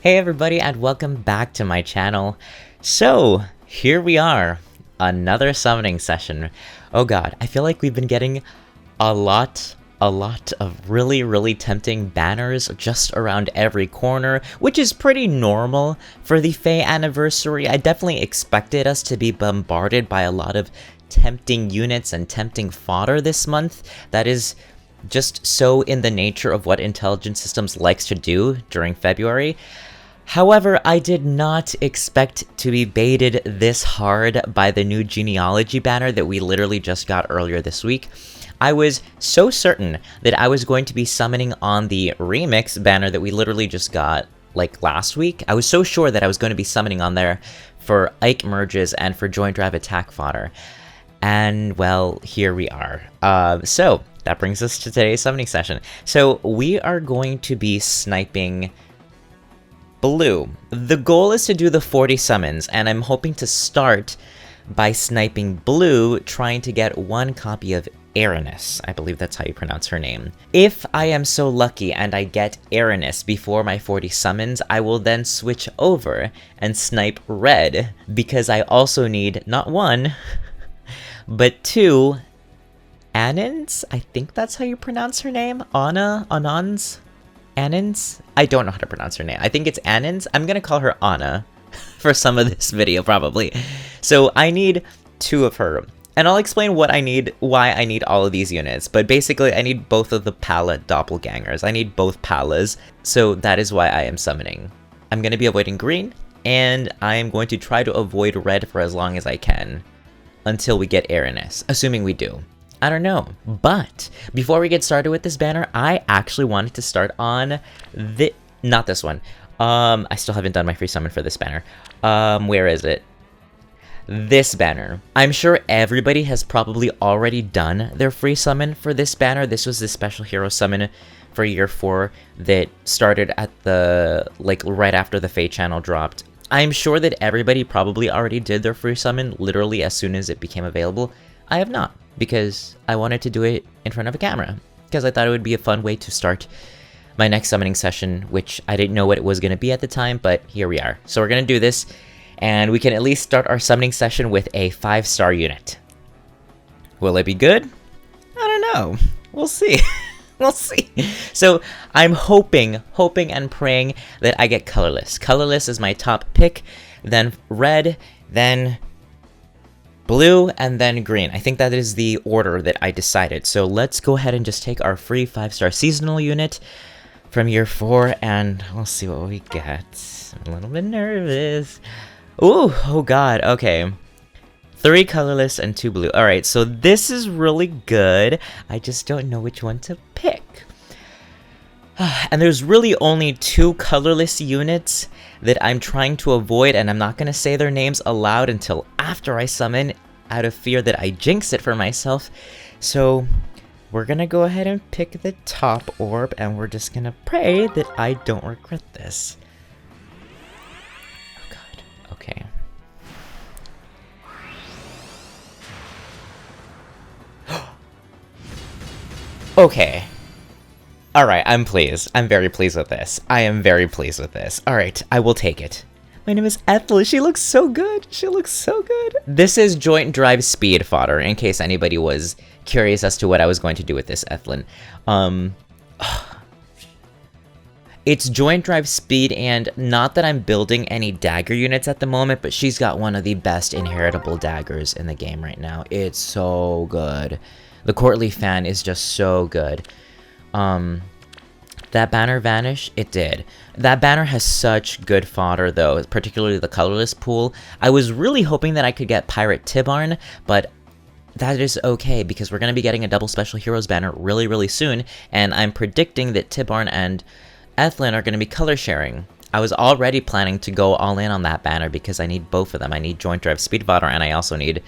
Hey everybody, and welcome back to my channel. So, here we are, another summoning session. Oh god, I feel like we've been getting a lot of really tempting banners just around every corner, which is pretty normal for the FEH anniversary. I definitely expected us to be bombarded by a lot of tempting units and tempting fodder this month. That is just so in the nature of what Intelligent Systems likes to do during February. However, I did not expect to be baited this hard by the new Genealogy banner that we literally just got earlier this week. I was so certain that I was going to be summoning on the Remix banner that we literally just got, like, last week. I was so sure that I was going to be summoning on there for Ike merges and for Joint Drive attack fodder. And, well, here we are. So, that brings us to today's summoning session. So, we are going to be sniping blue. The goal is to do the 40 summons, and I'm hoping to start by sniping blue, trying to get one copy of Erinys. I believe that's how you pronounce her name. If I am so lucky and I get Erinys before my 40 summons, I will then switch over and snipe red, because I also need not one, but two Annands? I think that's how you pronounce her name? Annands? Annands? I don't know how to pronounce her name. I think it's Annands. I'm gonna call her Anna for some of this video, probably. So I need two of her. And I'll explain what I need, why I need all of these units. But basically, I need both of the palette doppelgangers. I need both palas. So that is why I am summoning. I'm gonna be avoiding green, and I am going to try to avoid red for as long as I can until we get Erinys, assuming we do. I don't know, but before we get started with this banner, I actually wanted to start on not this one. I still haven't done my free summon for this banner. Where is it? This banner. I'm sure everybody has probably already done their free summon for this banner. This was the special hero summon for year 4 that started at the, like, right after the FEH channel dropped. I'm sure that everybody probably already did their free summon literally as soon as it became available. I have not, because I wanted to do it in front of a camera, because I thought it would be a fun way to start my next summoning session, which I didn't know what it was going to be at the time, but here we are. So we're going to do this, and we can at least start our summoning session with a 5-star unit. Will it be good? I don't know. We'll see. We'll see. So I'm hoping and praying that I get colorless. Colorless is my top pick, then red, then blue, and then green. I think that is the order that I decided. So let's go ahead and just take our free 5-star seasonal unit from year 4, and we'll see what we get. I'm a little bit nervous. Ooh, oh god, okay. 3 colorless and 2 blue. Alright, so this is really good. I just don't know which one to pick. And there's really only 2 colorless units that I'm trying to avoid, and I'm not going to say their names aloud until after I summon, out of fear that I jinx it for myself. So we're going to go ahead and pick the top orb, and we're just going to pray that I don't regret this. Oh god, okay. Okay. Alright, I'm pleased. I'm very pleased with this. I am very pleased with this. Alright, I will take it. My name is Ethel. She looks so good. She looks so good. This is Joint Drive Speed fodder, in case anybody was curious as to what I was going to do with this Ethlyn. It's Joint Drive Speed, and not that I'm building any dagger units at the moment, but she's got one of the best inheritable daggers in the game right now. It's so good. The Courtly fan is just so good. That banner vanish? It did. That banner has such good fodder, though, particularly the colorless pool. I was really hoping that I could get Pirate Tibarn, but that is okay, because we're going to be getting a double special heroes banner really soon, and I'm predicting that Tibarn and Ethlyn are going to be color sharing. I was already planning to go all in on that banner, because I need both of them. I need Joint Drive Speed fodder, and I also need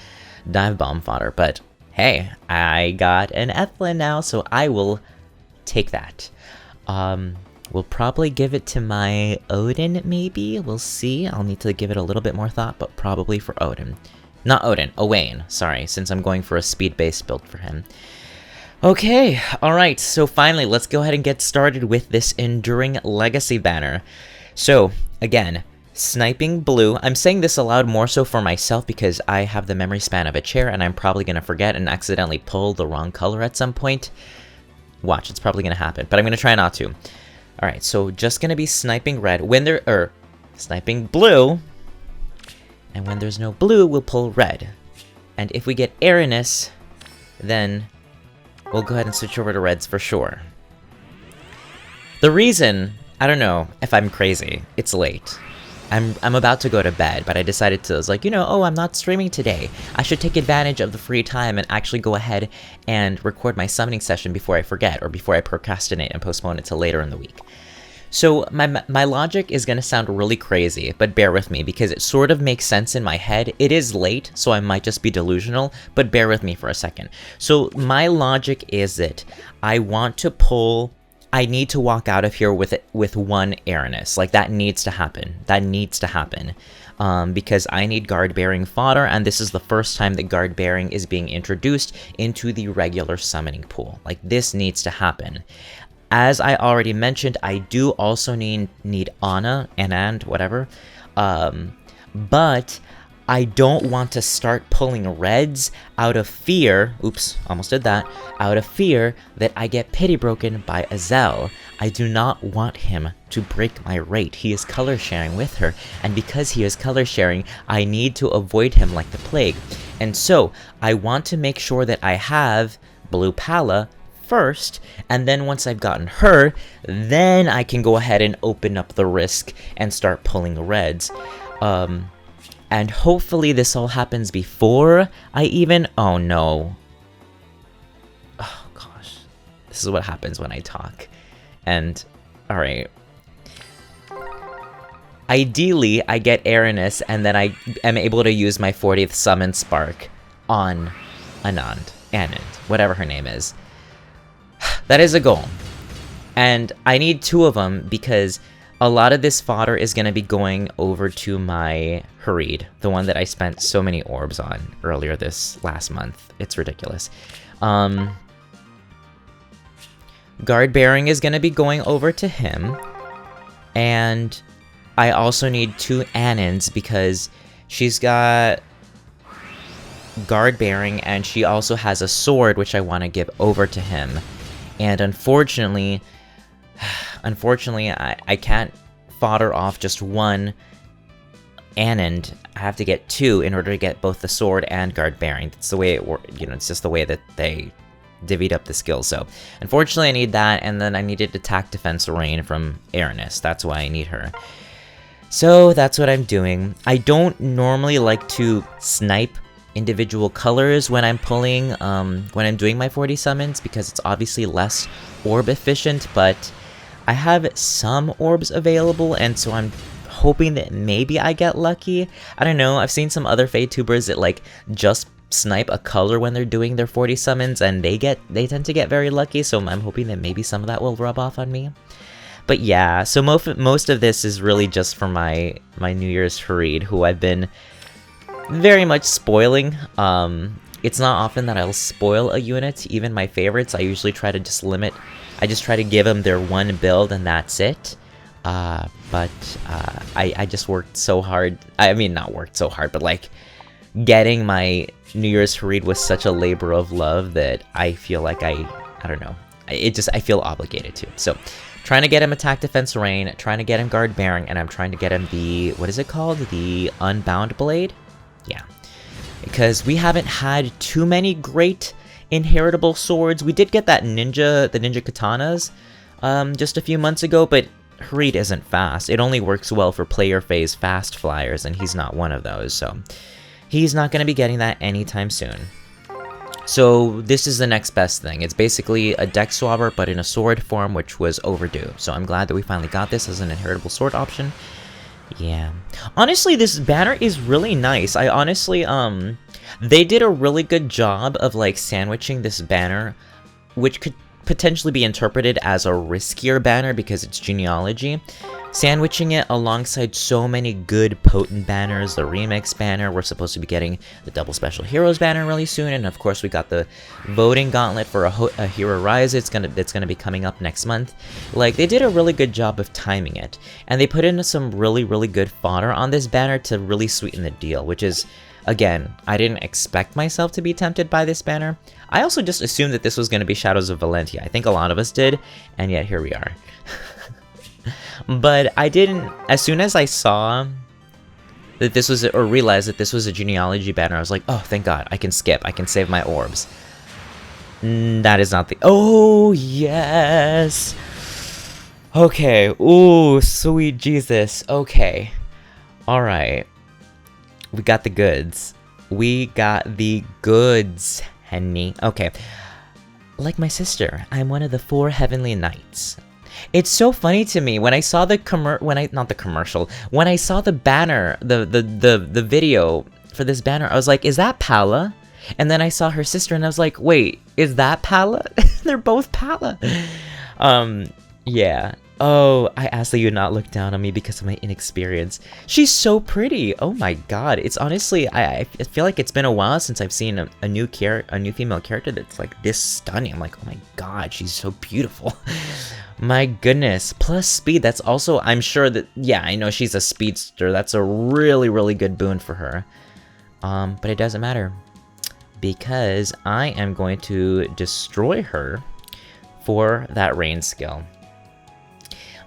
Dive Bomb fodder, but hey, I got an Ethlyn now, so I will take that. We'll probably give it to my Odin, maybe? We'll see. I'll need to give it a little bit more thought, but probably for Odin. Not Odin, Owain, sorry, since I'm going for a speed-based build for him. Okay, alright, so finally, let's go ahead and get started with this Enduring Legacy banner. So, again, sniping blue. I'm saying this aloud more so for myself because I have the memory span of a chair and I'm probably going to forget and accidentally pull the wrong color at some point. Watch, it's probably going to happen, but I'm going to try not to. Alright, so just going to be sniping red when there, sniping blue. And when there's no blue, we'll pull red. And if we get Erinys, then we'll go ahead and switch over to reds for sure. The reason, I don't know if I'm crazy, it's late. I'm about to go to bed, but I decided to, I was like, you know, oh, I'm not streaming today. I should take advantage of the free time and actually go ahead and record my summoning session before I forget, or before I procrastinate and postpone it till later in the week. So my logic is gonna sound really crazy, but bear with me because it sort of makes sense in my head. It is late, so I might just be delusional, but bear with me for a second. So my logic is that I want to pull... I need to walk out of here with one Erinys. Like, that needs to happen. That needs to happen. Because I need guard-bearing fodder, and this is the first time that guard-bearing is being introduced into the regular summoning pool. Like, this needs to happen. As I already mentioned, I do also need Ardana, Annand, whatever. But I don't want to start pulling reds out of fear, oops, almost did that, out of fear that I get pity broken by Azel. I do not want him to break my rate. He is color sharing with her, and because he is color sharing, I need to avoid him like the plague. And so, I want to make sure that I have Blue Pala first, and then once I've gotten her, then I can go ahead and open up the risk and start pulling reds. And hopefully this all happens before I even... Oh no. Oh gosh. This is what happens when I talk. And, alright. Ideally, I get Erinys and then I am able to use my 40th Summon Spark on Annand, whatever her name is. That is a goal. And I need 2 of them because a lot of this fodder is going to be going over to my Hareed, the one that I spent so many orbs on earlier this last month. It's ridiculous. Guard bearing is going to be going over to him. And I also need 2 Annans because she's got guard bearing and she also has a sword which I want to give over to him. And unfortunately, I can't fodder off just 1 Annand. I have to get 2 in order to get both the sword and guard bearing. That's the way it works. You know, it's just the way that they divvied up the skills. So, unfortunately, I need that, and then I needed attack, defense, rain from Erinys. That's why I need her. So that's what I'm doing. I don't normally like to snipe individual colors when I'm pulling, when I'm doing my 40 summons, because it's obviously less orb efficient, but I have some orbs available, and so I'm hoping that maybe I get lucky. I don't know, I've seen some other FEH that like just snipe a color when they're doing their 40 summons, and they tend to get very lucky, so I'm hoping that maybe some of that will rub off on me. But yeah, so most of this is really just for my New Year's Hareed, who I've been very much spoiling. It's not often that I'll spoil a unit, even my favorites. I usually try to just limit, I just try to give them their one build and that's it. But I just worked so hard, I mean not worked so hard, but like getting my New Year's Hareed was such a labor of love that I feel like I don't know, I feel obligated to. So trying to get him attack, defense, rain, trying to get him guard bearing, and I'm trying to get him the, what is it called? The Unbound Blade? Yeah. Because we haven't had too many great inheritable swords. We did get that the ninja katanas, just a few months ago, but Hareed isn't fast. It only works well for player phase fast flyers, and he's not one of those, so he's not going to be getting that anytime soon. So this is the next best thing. It's basically a deck swabber, but in a sword form, which was overdue. So I'm glad that we finally got this as an inheritable sword option. Yeah. Honestly, this banner is really nice. I honestly, they did a really good job of, like, sandwiching this banner, which could potentially be interpreted as a riskier banner because it's Genealogy. Sandwiching it alongside so many good potent banners, the remix banner, we're supposed to be getting the double special heroes banner really soon, and of course we got the voting gauntlet for a hero rise. It's gonna be coming up next month. Like, they did a really good job of timing it, and they put in some really good fodder on this banner to really sweeten the deal, which is, again, I didn't expect myself to be tempted by this banner. I also just assumed that this was going to be Shadows of Valentia. I think a lot of us did, and yet here we are. But I didn't, as soon as I saw that this was, or realized that this was a Genealogy banner, I was like, oh, thank God, I can skip, I can save my orbs. That is not the, oh, yes! Okay, ooh, sweet Jesus, okay. Alright. We got the goods. We got the goods, Henny. Okay. Like my sister, I'm one of the 4 heavenly knights. It's so funny to me when I saw the when I saw the banner, the video for this banner, I was like, is that Pala? And then I saw her sister and I was like, wait, is that Pala? They're both Pala. Yeah. Oh, I asked that you not look down on me because of my inexperience. She's so pretty. Oh my God. It's honestly, I feel like it's been a while since I've seen a new female character that's like this stunning. I'm like, oh my God, she's so beautiful. My goodness. Plus speed. That's also, I'm sure that, yeah, I know she's a speedster. That's a really good boon for her. But it doesn't matter because I am going to destroy her for that rain skill.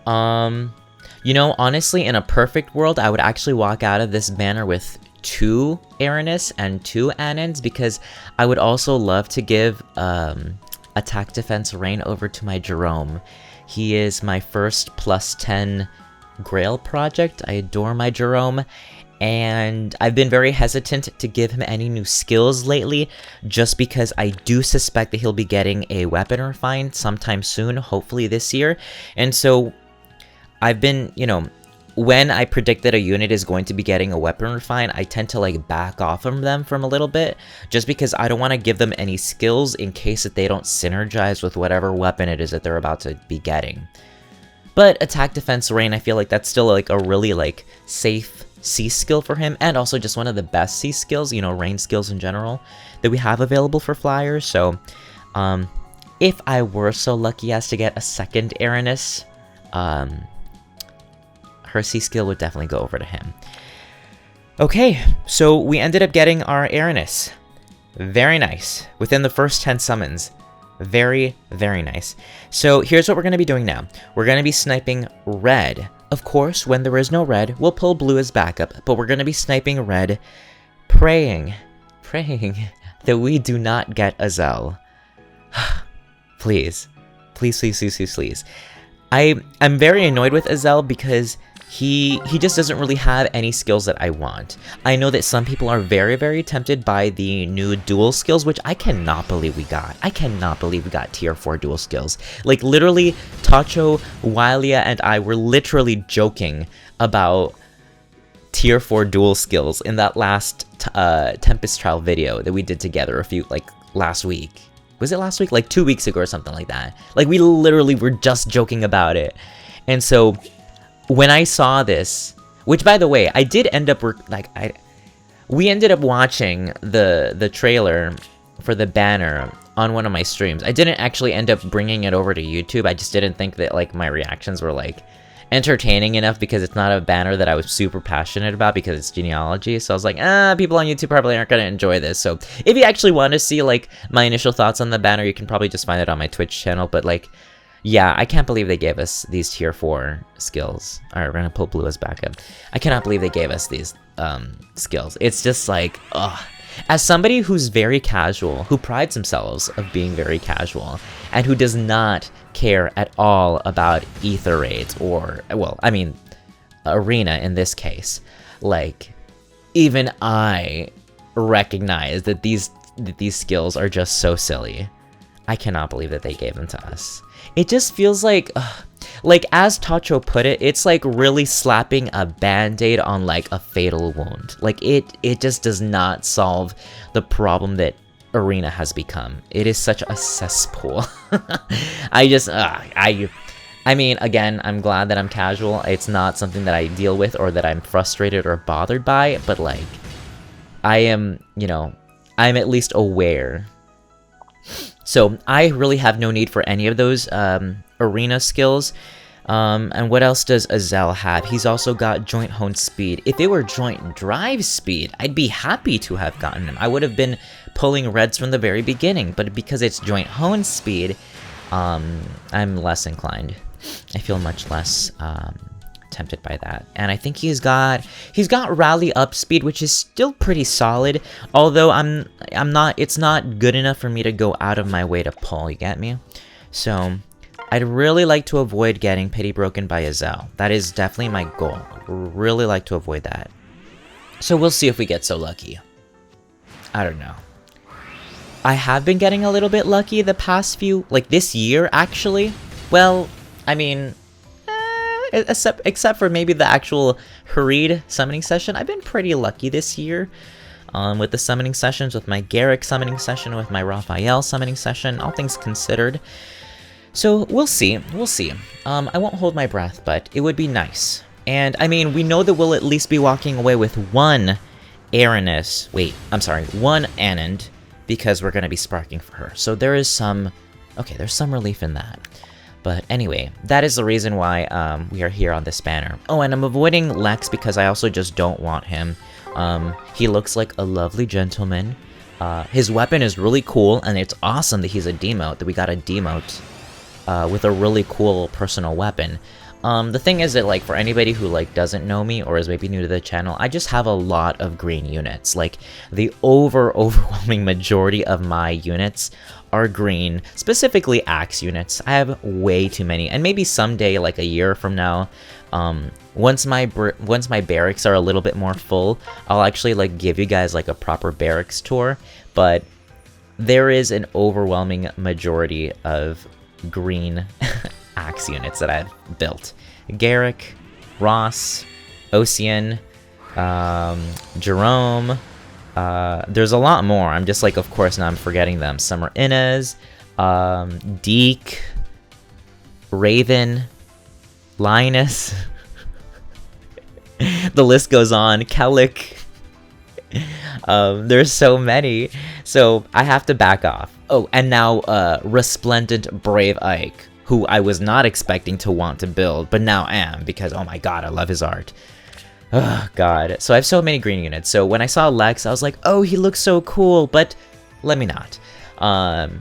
You know, honestly, in a perfect world, I would actually walk out of this banner with 2 Erinys and 2 Annands, because I would also love to give attack defense rain over to my Jerome. He is my first +10 Grail project. I adore my Jerome, and I've been very hesitant to give him any new skills lately, just because I do suspect that he'll be getting a weapon refine sometime soon, hopefully this year, and so I've been, you know, when I predict that a unit is going to be getting a weapon refine, I tend to like back off from them from a little bit, just because I don't want to give them any skills in case that they don't synergize with whatever weapon it is that they're about to be getting. But attack defense rain, I feel like that's still like a really like safe C skill for him, and also just one of the best C skills, you know, rain skills in general, that we have available for flyers. So if I were so lucky as to get a second Erinys, her C skill would definitely go over to him. Okay, so we ended up getting our Erinys. Very nice. Within the first 10 summons. Very nice. So here's what we're going to be doing now. We're going to be sniping red. Of course, when there is no red, we'll pull blue as backup, but we're going to be sniping red, praying that we do not get a Zell. Please. I'm very annoyed with Azel because he just doesn't really have any skills that I want. I know that some people are very tempted by the new dual skills, which I cannot believe we got. I cannot believe we got tier 4 dual skills. Like, literally, Tacho, Wylia, and I were literally joking about tier 4 dual skills in that last Tempest Trial video that we did together last week. Was it last week? Like 2 weeks ago or something like that. Like, we literally were just joking about it. And so when I saw this, which by the way, I did end up we ended up watching the trailer for the banner on one of my streams. I didn't actually end up bringing it over to YouTube. I just didn't think that like my reactions were like entertaining enough, because it's not a banner that I was super passionate about because it's Genealogy. So I was like, people on YouTube probably aren't going to enjoy this. So if you actually want to see like my initial thoughts on the banner, you can probably just find it on my Twitch channel. But like, yeah, I can't believe they gave us these tier 4 skills. Alright, we're going to pull blue as backup. I cannot believe they gave us these skills. It's just like, ugh. As somebody who's very casual, who prides themselves of being very casual, and who does not care at all about ether raids, or, well, I mean, arena in this case, like, even I recognize that these skills are just so silly. I cannot believe that they gave them to us. It just feels like as Tacho put it, it's like really slapping a band-aid on like a fatal wound. Like it just does not solve the problem that arena has become. It is such a cesspool. I mean, again, I'm glad that I'm casual. It's not something that I deal with or that I'm frustrated or bothered by, but like, I am, you know, I'm at least aware. So I really have no need for any of those arena skills. And what else does Azel have? He's also got joint hone speed. If it were joint drive speed, I'd be happy to have gotten him. I would have been pulling reds from the very beginning, but because it's joint hone speed, I'm less inclined. I feel much less tempted by that. And I think he's got rally up speed, which is still pretty solid, although it's not good enough for me to go out of my way to pull, you get me? So I'd really like to avoid getting pity broken by Azel. That is definitely my goal. Really like to avoid that. So we'll see if we get so lucky. I don't know. I have been getting a little bit lucky the past few, like this year actually. Well, I mean, except for maybe the actual Hareed summoning session, I've been pretty lucky this year. With the summoning sessions, with my Garrick summoning session, with my Raphael summoning session, all things considered. So we'll see, we'll see. I won't hold my breath, but it would be nice. And I mean, we know that we'll at least be walking away with one Erinys, one Annand, because we're going to be sparking for her. So there is some, okay, there's some relief in that. But anyway, that is the reason why we are here on this banner. Oh, and I'm avoiding Lex because I also just don't want him. He looks like a lovely gentleman. His weapon is really cool, and it's awesome that he's a demote, that we got a demote with a really cool personal weapon. The thing is that, like, for anybody who, like, doesn't know me or is maybe new to the channel, I just have a lot of green units. Like, the overwhelming majority of my units are green, specifically axe units. I have way too many, and maybe someday, like a year from now, once my barracks are a little bit more full, I'll actually, like, give you guys, like, a proper barracks tour, but there is an overwhelming majority of green axe units that I've built. Garrick, Ross, Ocean, Jerome, there's a lot more. I'm just like, of course, now I'm forgetting them. Summer Inez, Deke, Raven, Linus, the list goes on, Kellic. There's so many, so I have to back off. Oh, and now Resplendent Brave Ike, who I was not expecting to want to build, but now am, because oh my god, I love his art. Oh god. So I have so many green units. So when I saw Lex, I was like, oh, he looks so cool, but let me not.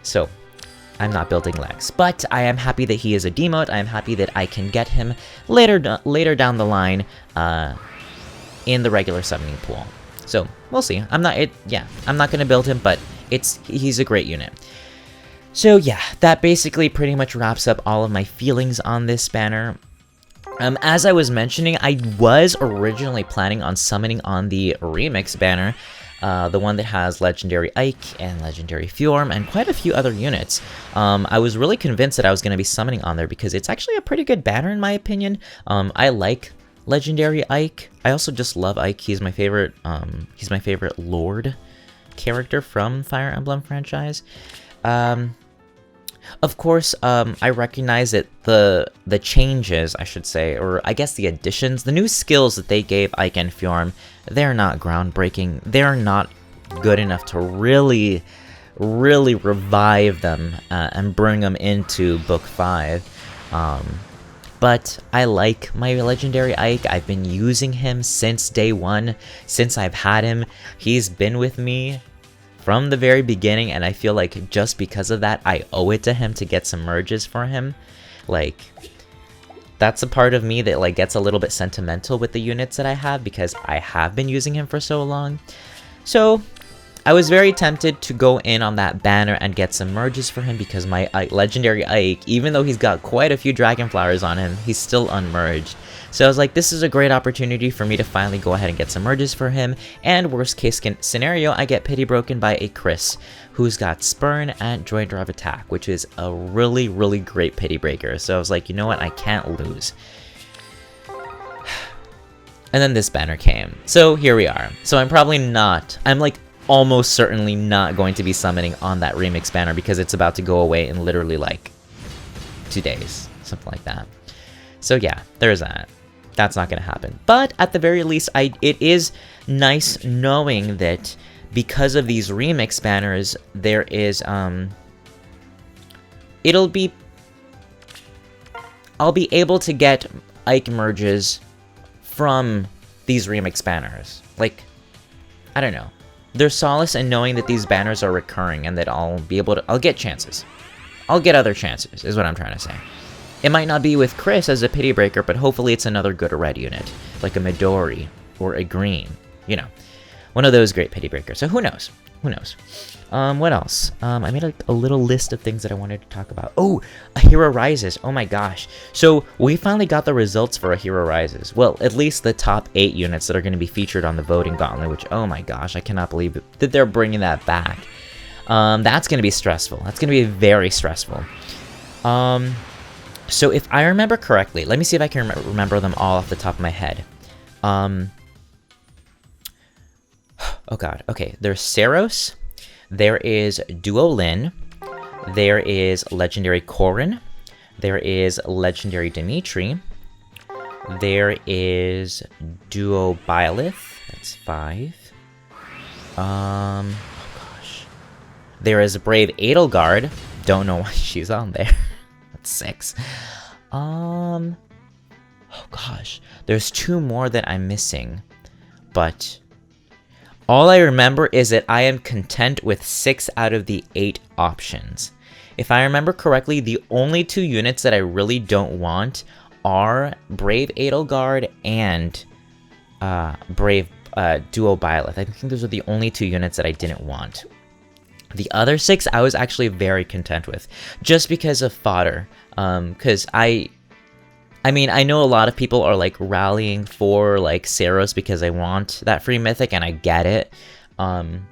So I'm not building Lex, but I am happy that he is a demote. I am happy that I can get him later down the line in the regular summoning pool. So we'll see. I'm not gonna build him, but he's a great unit. So yeah, that basically pretty much wraps up all of my feelings on this banner. As I was mentioning, I was originally planning on summoning on the remix banner, the one that has Legendary Ike and Legendary Fjorm and quite a few other units. I was really convinced that I was going to be summoning on there because it's actually a pretty good banner in my opinion. I like Legendary Ike. I also just love Ike. He's my favorite Lord character from Fire Emblem franchise. Of course, I recognize that the changes, I should say, or I guess the additions, the new skills that they gave Ike and Fjorm, they're not groundbreaking. They're not good enough to really revive them and bring them into Book 5. But I like my Legendary Ike. I've been using him since day one. Since I've had him, he's been with me from the very beginning, and I feel like just because of that, I owe it to him to get some merges for him. Like, that's a part of me that like gets a little bit sentimental with the units that I have because I have been using him for so long. So I was very tempted to go in on that banner and get some merges for him because my Legendary Ike, even though he's got quite a few Dragon Flowers on him, he's still unmerged. So I was like, this is a great opportunity for me to finally go ahead and get some merges for him, and worst case scenario, I get pity broken by a Chris, who's got Spurn and Joint Drive Attack, which is a really great pity breaker. So I was like, you know what, I can't lose. And then this banner came. So here we are. So I'm like almost certainly not going to be summoning on that remix banner because it's about to go away in literally like 2 days, something like that. So yeah, there's that. That's not going to happen. But at the very least, it is nice knowing that because of these remix banners, there is I'll be able to get Ike merges from these remix banners. Like, I don't know. There's solace in knowing that these banners are recurring and that I'll get chances. I'll get other chances, is what I'm trying to say. It might not be with Chris as a pity breaker, but hopefully it's another good red unit, like a Midori or a green, you know. One of those great pity breakers. So who knows? Who knows? What else? I made a little list of things that I wanted to talk about. Oh, A Hero Rises. Oh my gosh. So we finally got the results for A Hero Rises. Well, at least the top 8 units that are going to be featured on the voting gauntlet, which, oh my gosh, I cannot believe that they're bringing that back. That's going to be stressful. That's going to be very stressful. So if I remember correctly, let me see if I can remember them all off the top of my head. Oh god, okay, there's Saros, there is Duo Lin, there is Legendary Corrin, there is Legendary Dimitri, there is Duo Byleth, that's 5, oh gosh, there is Brave Edelgard, don't know why she's on there, that's 6, oh gosh, there's 2 more that I'm missing, but all I remember is that I am content with 6 out of the 8 options. If I remember correctly, the only 2 units that I really don't want are Brave Edelgard and Brave Duo Byleth. I think those are the only 2 units that I didn't want. The other 6 I was actually very content with, just because of fodder. Because I mean, I know a lot of people are, like, rallying for, like, Saros because they want that free mythic, and I get it. I'm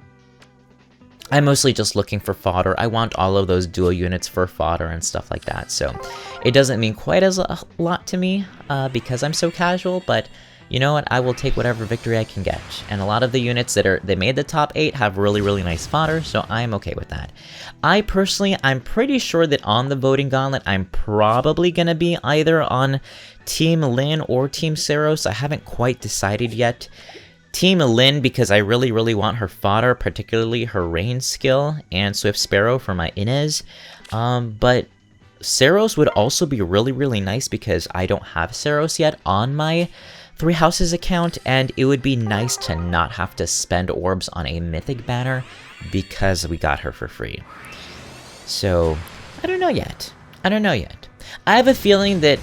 mostly just looking for fodder. I want all of those duo units for fodder and stuff like that, so it doesn't mean quite as a lot to me because I'm so casual, but you know what? I will take whatever victory I can get. And a lot of the units that made the top 8 have really, really nice fodder, so I'm okay with that. I'm pretty sure that on the voting gauntlet, I'm probably going to be either on Team Lin or Team Saros. I haven't quite decided yet. Team Lin because I really, really want her fodder, particularly her rain skill and Swift Sparrow for my Inez. But Saros would also be really, really nice because I don't have Saros yet on my 3 Houses account, and it would be nice to not have to spend orbs on a mythic banner because we got her for free. So, I don't know yet. I have a feeling that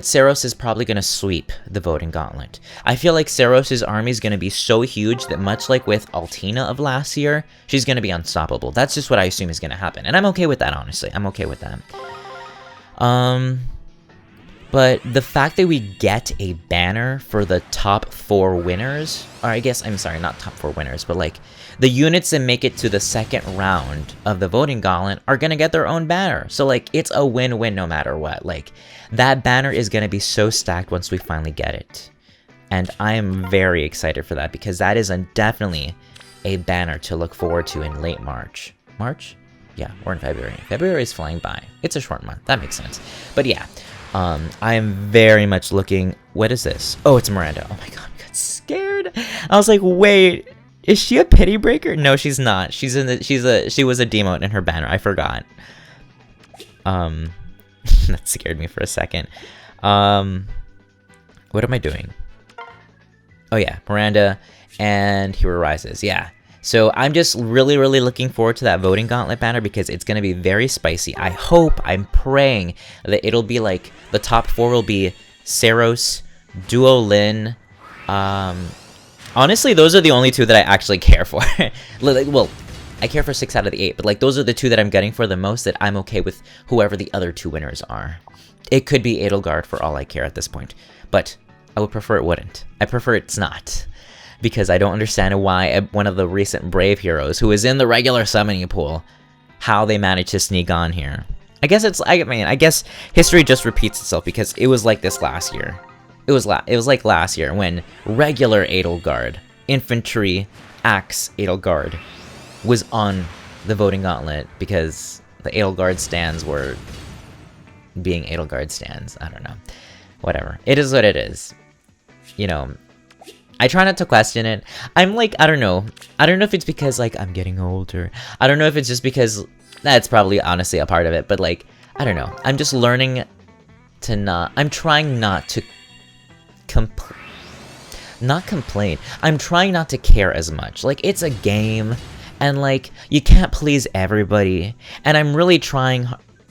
Saros is probably going to sweep the voting gauntlet. I feel like Saros' army is going to be so huge that much like with Altina of last year, she's going to be unstoppable. That's just what I assume is going to happen, and I'm okay with that, honestly. I'm okay with that. But the fact that we get a banner for the top 4 winners, or I guess, I'm sorry, not top 4 winners, but like the units that make it to the 2nd round of the voting gauntlet are going to get their own banner. So like it's a win-win no matter what. Like that banner is going to be so stacked once we finally get it. And I am very excited for that because that is definitely a banner to look forward to in late March. March? Yeah, or in February. February is flying by. It's a short month. That makes sense. But yeah. I am very much looking. What is this? Oh, it's Miranda. Oh my god, I got scared. I was like, wait, is she a pity breaker? No, she's not. She was a demote in her banner. I forgot. That scared me for a second. What am I doing? Oh yeah, Miranda and Hero Rises. Yeah. So I'm just really, really looking forward to that voting gauntlet banner because it's going to be very spicy. I'm praying that it'll be like the top 4 will be Saros, Duo Lin. Honestly, those are the only 2 that I actually care for. Well, I care for 6 out of the 8, but like those are the 2 that I'm getting for the most that I'm okay with whoever the other 2 winners are. It could be Edelgard for all I care at this point, but I would prefer it wouldn't. I prefer it's not. Because I don't understand why one of the recent Brave heroes, who is in the regular summoning pool, how they managed to sneak on here. I guess history just repeats itself because it was like this last year. It was like last year when regular Edelgard, infantry, Axe Edelgard was on the voting gauntlet because the Edelgard stands were being Edelgard stands. I don't know. Whatever. It is what it is. You know, I try not to question it. I'm like, I don't know. I don't know if it's because, like, I'm getting older. I don't know if it's just because... That's probably honestly a part of it. But, like, I don't know. I'm just learning to not... I'm trying not to... Not complain. I'm trying not to care as much. Like, it's a game. And, like, you can't please everybody. And I'm really trying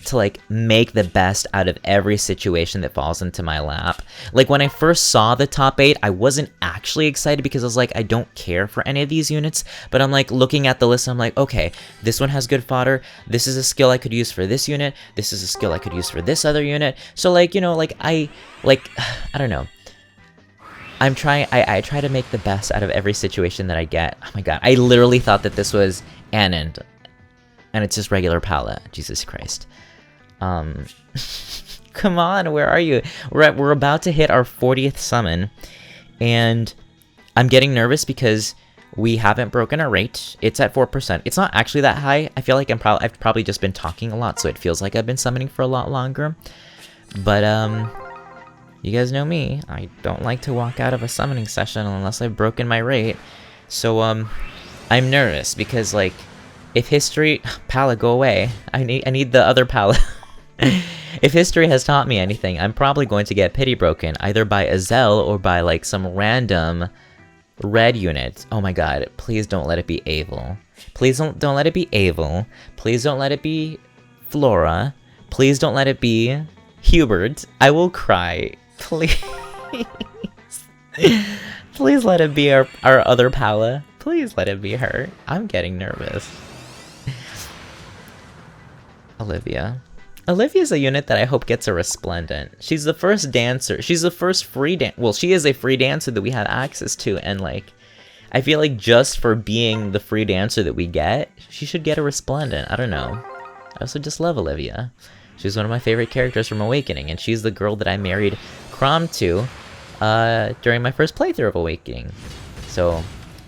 to, like, make the best out of every situation that falls into my lap. Like, when I first saw the top 8, I wasn't actually excited because I was like, I don't care for any of these units. But I'm, like, looking at the list and I'm like, okay, this one has good fodder. This is a skill I could use for this unit. This is a skill I could use for this other unit. So, like, you know, like, I don't know. I'm trying, I try to make the best out of every situation that I get. Oh my god, I literally thought that this was Annand. And it's just regular palette. Jesus Christ. Come on, where are you? We're about to hit our 40th summon, and I'm getting nervous because we haven't broken our rate. It's at 4%. It's not actually that high. I feel like I've probably just been talking a lot, so it feels like I've been summoning for a lot longer. But you guys know me. I don't like to walk out of a summoning session unless I've broken my rate. So I'm nervous because, like, if history... Pala, go away. I need the other Pala. If history has taught me anything, I'm probably going to get pity broken, either by Azel or by, like, some random red unit. Oh my god, please don't let it be Avel. Please don't let it be Avel. Please don't let it be Flora. Please don't let it be Hubert. I will cry. Please. Please let it be our other Pala. Please let it be her. I'm getting nervous. Olivia. Olivia's a unit that I hope gets a Resplendent. She's the first dancer. She's the first free well, she is a free dancer that we have access to, and, like, I feel like just for being the free dancer that we get, she should get a Resplendent. I don't know. I also just love Olivia. She's one of my favorite characters from Awakening, and she's the girl that I married Crom to during my first playthrough of Awakening. So,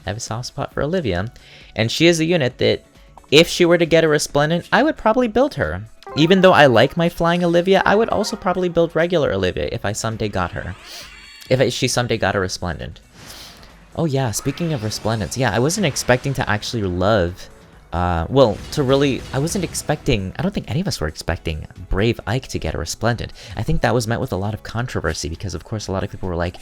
I have a soft spot for Olivia. And she is a unit that, if she were to get a Resplendent, I would probably build her. Even though I like my flying Olivia, I would also probably build regular Olivia if I someday got her. If she someday got a Resplendent. Oh yeah, speaking of Resplendents, yeah, I wasn't expecting to actually love... well, to really... I wasn't expecting... I don't think any of us were expecting Brave Ike to get a Resplendent. I think that was met with a lot of controversy because, of course, a lot of people were like,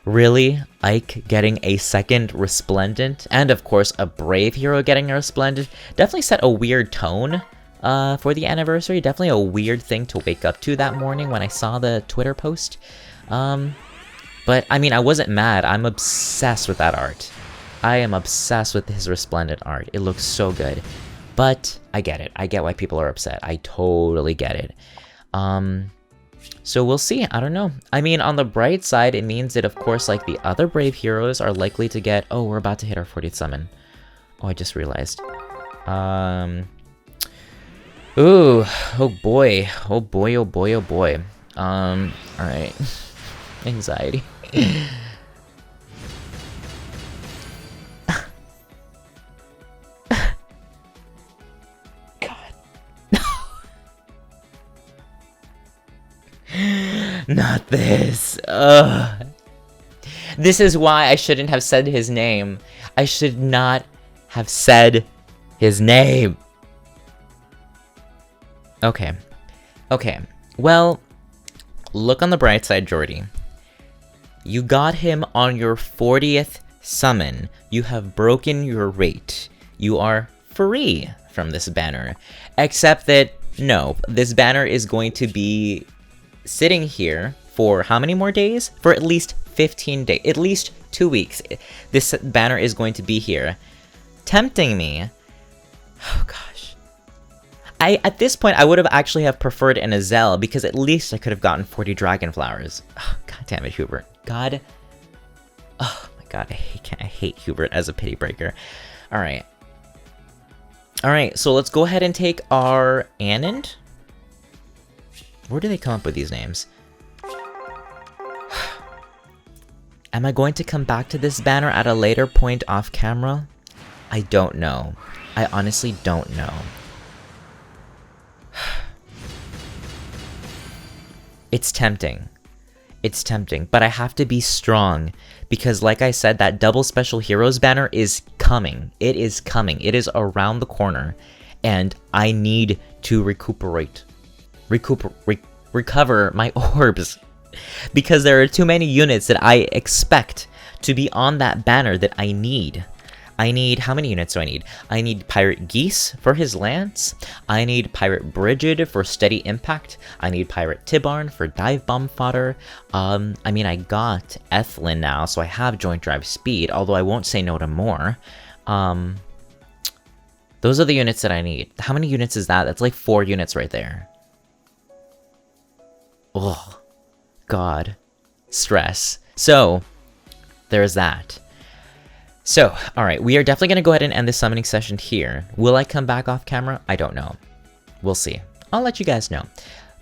really? Ike getting a second Resplendent? And, of course, a Brave hero getting a Resplendent? Definitely set a weird tone for the anniversary. Definitely a weird thing to wake up to that morning when I saw the Twitter post. But, I mean, I wasn't mad. I'm obsessed with that art. I am obsessed with his Resplendent art. It looks so good. But I get it. I get why people are upset. I totally get it. So we'll see. I don't know. I mean, on the bright side, it means that, of course, like, the other Brave heroes are likely to get... Oh, we're about to hit our 40th summon. Oh, I just realized. Ooh. Oh, boy. Oh, boy, oh, boy, oh, boy. Alright. Anxiety. Not this. Ugh. This is why I shouldn't have said his name. I should not have said his name. Okay. Okay. Well, look on the bright side, Jordy. You got him on your 40th summon. You have broken your rate. You are free from this banner. Except that, no, this banner is going to be sitting here for how many more days? For at least 15 days. At least 2 weeks. This banner is going to be here. Tempting me. Oh, gosh. At this point, I would have actually have preferred an Azel, because at least I could have gotten 40 Dragon Flowers. Oh, God damn it, Hubert. God. Oh, my God. I hate Hubert as a pity breaker. Alright. Alright, so let's go ahead and take our Annand. Where do they come up with these names? Am I going to come back to this banner at a later point off camera? I don't know. I honestly don't know. It's tempting. It's tempting, but I have to be strong because like I said, that double special heroes banner is coming. It is coming. It is around the corner and I need to recover my orbs because there are too many units that I expect to be on that banner that I need. How many units do I need? I need Pirate Geese for his lance. I need Pirate Brigid for steady impact. I need Pirate Tibarn for dive bomb fodder. I mean, I got Ethlyn now, so I have joint drive speed, although I won't say no to more. Those are the units that I need. How many units is that? That's like 4 units right there. Oh, God. Stress. So, there's that. So, alright, we are definitely going to go ahead and end this summoning session here. Will I come back off camera? I don't know. We'll see. I'll let you guys know.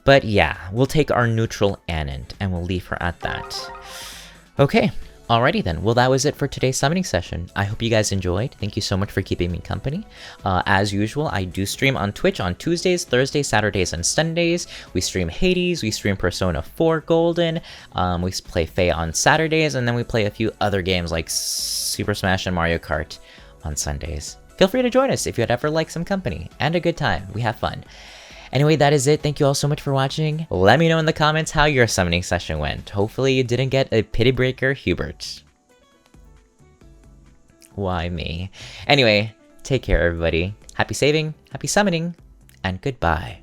But yeah, we'll take our neutral Annand, and we'll leave her at that. Okay, alrighty then. Well, that was it for today's summoning session. I hope you guys enjoyed. Thank you so much for keeping me company. As usual, I do stream on Twitch on Tuesdays, Thursdays, Saturdays, and Sundays. We stream Hades, we stream Persona 4 Golden, we play FEH on Saturdays, and then we play a few other games like Super Smash and Mario Kart on Sundays. Feel free to join us if you'd ever like some company and a good time. We have fun. Anyway, that is it. Thank you all so much for watching. Let me know in the comments how your summoning session went. Hopefully you didn't get a pity breaker Hubert. Why me? Anyway, take care everybody. Happy saving, happy summoning, and goodbye.